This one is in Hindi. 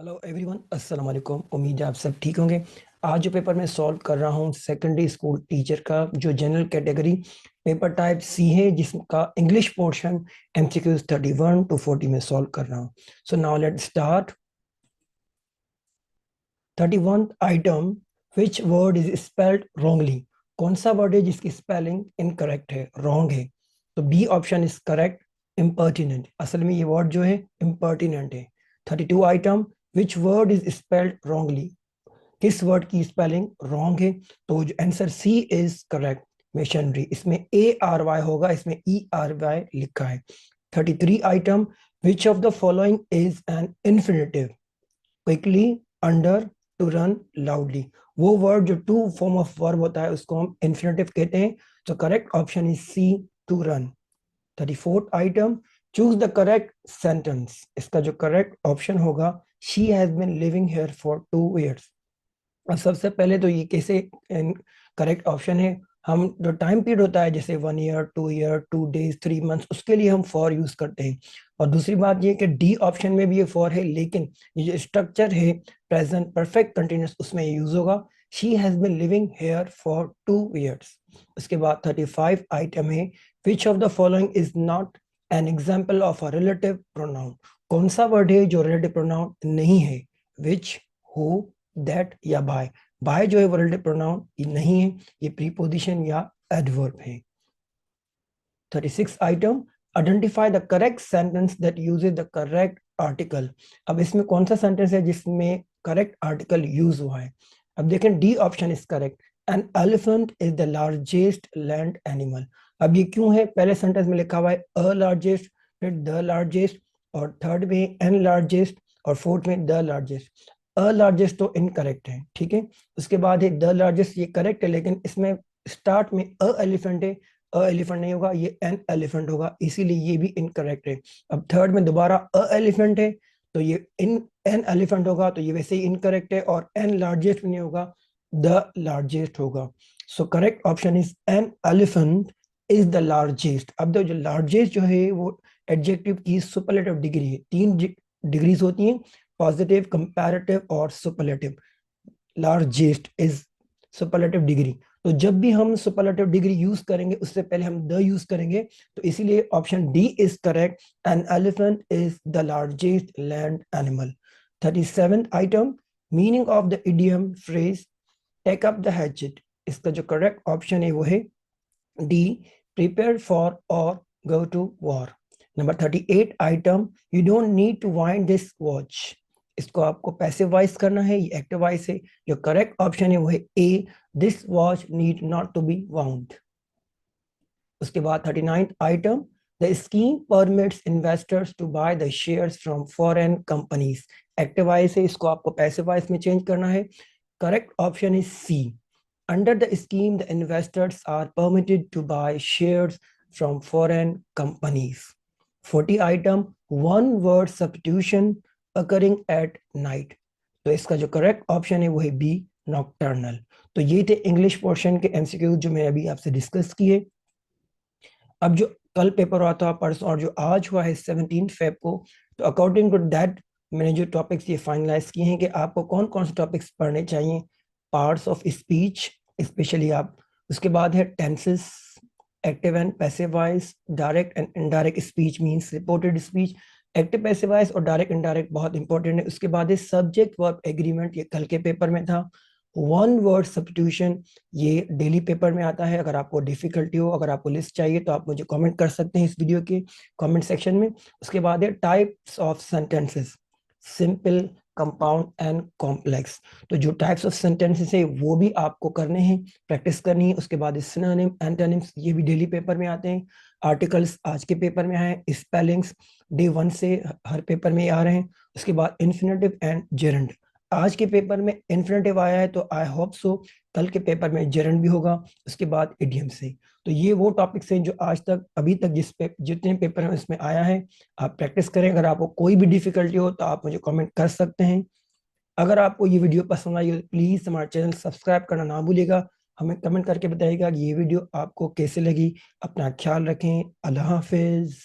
हेलो एवरीवन, अस्सलाम वालेकुम। उम्मीद है आप सब ठीक होंगे। आज जो पेपर मैं सॉल्व कर रहा हूँ सेकेंडरी स्कूल टीचर का, जो general category paper type C है, जिसका इंग्लिश पोर्शन एमसीक्यूज 31 to 40 में सॉल्व कर रहा हूँ। So now let start. 31 item, which word is spelled wrongly. कौन सा वर्ड है जिसकी स्पेलिंग इनकरेक्ट है, रॉन्ग है? तो B option is correct, impertinent. असल में ये वर्ड जो है इम्पर्टिनेंट है। 32 item, which word is spelled wrongly. किस वर्ड की स्पेलिंग रॉन्ग है? तो जो answer C is correct, missionary. इसमें ARY होगा, इसमें ERY लिखा है। 33 item, which of the following is an infinitive. Quickly, under, to run, loudly. वो वर्ड जो टू फॉर्म ऑफ वर्ब होता है उसको हम इन्फिनेटिव कहते हैं। तो correct option is C, to run. 34th item, choose the correct sentence. इसका जो करेक्ट ऑप्शन होगा, she has been living here for 2 years। और सबसे पहले तो ये कैसे करेक्ट ऑप्शन है, हम जो टाइम पीरियड होता है जैसे 1 year, 2 year, 2 days, 3 months, उसके लिए हम फॉर यूज करते हैं। और दूसरी बात ये कि डी ऑप्शन में भी ये फॉर है, लेकिन ये जो स्ट्रक्चर है प्रेजेंट परफेक्ट कंटिन्यूस, उसमें ये यूज होगा, she has been living here for 2 years। उसके बाद 35 आइटम है, which of the following is not an example of a relative pronoun. कौन सा वर्ड है जो रिलेटिव प्रोनाउन नहीं है? विच, हु, दैट या बाय। बाय जो है वो रिलेटिव प्रोनाउन नहीं है, ये प्रीपोजिशन या एडवर्ब है। 36 item, identify the correct sentence that uses the correct article. अब इसमें कौन सा सेंटेंस है जिसमें करेक्ट आर्टिकल यूज हुआ है? अब देखें, D option is correct, an elephant is the largest land animal. अब ये क्यों है? पहले सेंटेंस में लिखा हुआ है अ लार्जेस्ट, फिर द लार्जेस्ट, और थर्ड में एन लार्जेस्ट, और फोर्थ में द लार्जेस्ट। अ लार्जेस्ट तो इनकरेक्ट है, ठीक है। उसके बाद है द लार्जेस्ट, ये करेक्ट है, लेकिन इसमें स्टार्ट में अ एलिफेंट है, अ एलिफेंट नहीं होगा, ये एन एलिफेंट होगा, इसीलिए ये भी इनकरेक्ट है। अब थर्ड में दोबारा अ एलिफेंट है, तो ये इन एन एलिफेंट होगा, तो ये वैसे ही इनकरेक्ट है। और एन लार्जेस्ट भी नहीं होगा, द लार्जेस्ट होगा। So correct option is an elephant is the largest. अब जो लार्जेस्ट जो है वो एडजेक्टिव की सुपरलेटिव डिग्री है। 3 डिग्रीज होती हैं, पॉजिटिव, कंपैरेटिव और superlative. Largest is superlative degree. तो जब भी हम सुपरलेटिव डिग्री यूज करेंगे उससे पहले हम द यूज करेंगे, तो इसीलिए option D is correct, an elephant is the largest land animal. 37 item, meaning of the idiom phrase take up the hatchet. इसका जो करेक्ट ऑप्शन है वो है डी, प्रिपेयर फॉर और go to war. Number 38 item, you don't need to wind this watch. इसको आपको पैसिव वॉइस करना है, ये एक्टिव वॉइस है। जो करेक्ट ऑप्शन है वो है A, this watch need not to be wound. उसके बाद 39th item, the scheme permits investors to buy the shares from foreign companies. Active voice है, इसको आपको पैसिव वॉइस में चेंज करना है। Correct option is C, under the scheme, the investors are permitted to buy shares from foreign companies. 40 item, one word substitution occurring at night. तो इसका जो करेक्ट ऑप्शन है वो है बी, नॉकटर्नल। तो ये थे इंग्लिश पोर्शन के एमसीक्यू जो मैं अभी आपसे डिस्कस किए। अब जो कल पेपर हुआ था परसों और जो आज हुआ है 17 फेब को, तो अकॉर्डिंग टू दैट मैंने जो टॉपिक्स ये फाइनलाइज किए हैं कि आपको कौन कौन से टॉपिक्स पढ़ने चाहिए। पार्ट्स ऑफ स्पीच स्पेशली आप, उसके बाद है tenses, active and passive voice, direct and indirect speech means reported speech. Active passive voice और डायरेक्ट इनडायरेक्ट बहुत इंपॉर्टेंट है। उसके बाद है सब्जेक्ट वर्ब एग्रीमेंट, ये कल के पेपर में था। वन वर्ड सब्स्टिट्यूशन, ये डेली पेपर में आता है। अगर आपको डिफिकल्टी हो, अगर आपको लिस्ट चाहिए, तो आप मुझे कमेंट कर सकते हैं इस वीडियो के कमेंट सेक्शन में। उसके बाद है types of sentences, simple, compound and complex. तो जो टाइप्स ऑफ सेंटेंसेस है वो भी आपको करने हैं, प्रैक्टिस करनी है। उसके बाद सिनोनिम, एंटोनिम्स, ये भी डेली पेपर में आते हैं। आर्टिकल्स आज के पेपर में आए, स्पेलिंग्स डे 1 से हर पेपर में आ रहे हैं। उसके बाद इन्फिनेटिव एंड जेरेंड, आज के पेपर में इन्फिनेटिव आया है, तो आई होप सो कल के पेपर में जेरेंड भी होगा। उसके बाद इडियम से। तो ये वो टॉपिक्स हैं जो आज तक अभी तक जितने पेपर हैं उसमें आया है। आप प्रैक्टिस करें। अगर आपको कोई भी डिफिकल्टी हो तो आप मुझे कमेंट कर सकते हैं। अगर आपको ये वीडियो पसंद आई हो तो प्लीज़ हमारा चैनल सब्सक्राइब करना ना भूलिएगा। हमें कमेंट करके बताइएगा कि ये वीडियो आपको कैसे लगी। अपना ख्याल रखें। अल्लाह हाफिज़।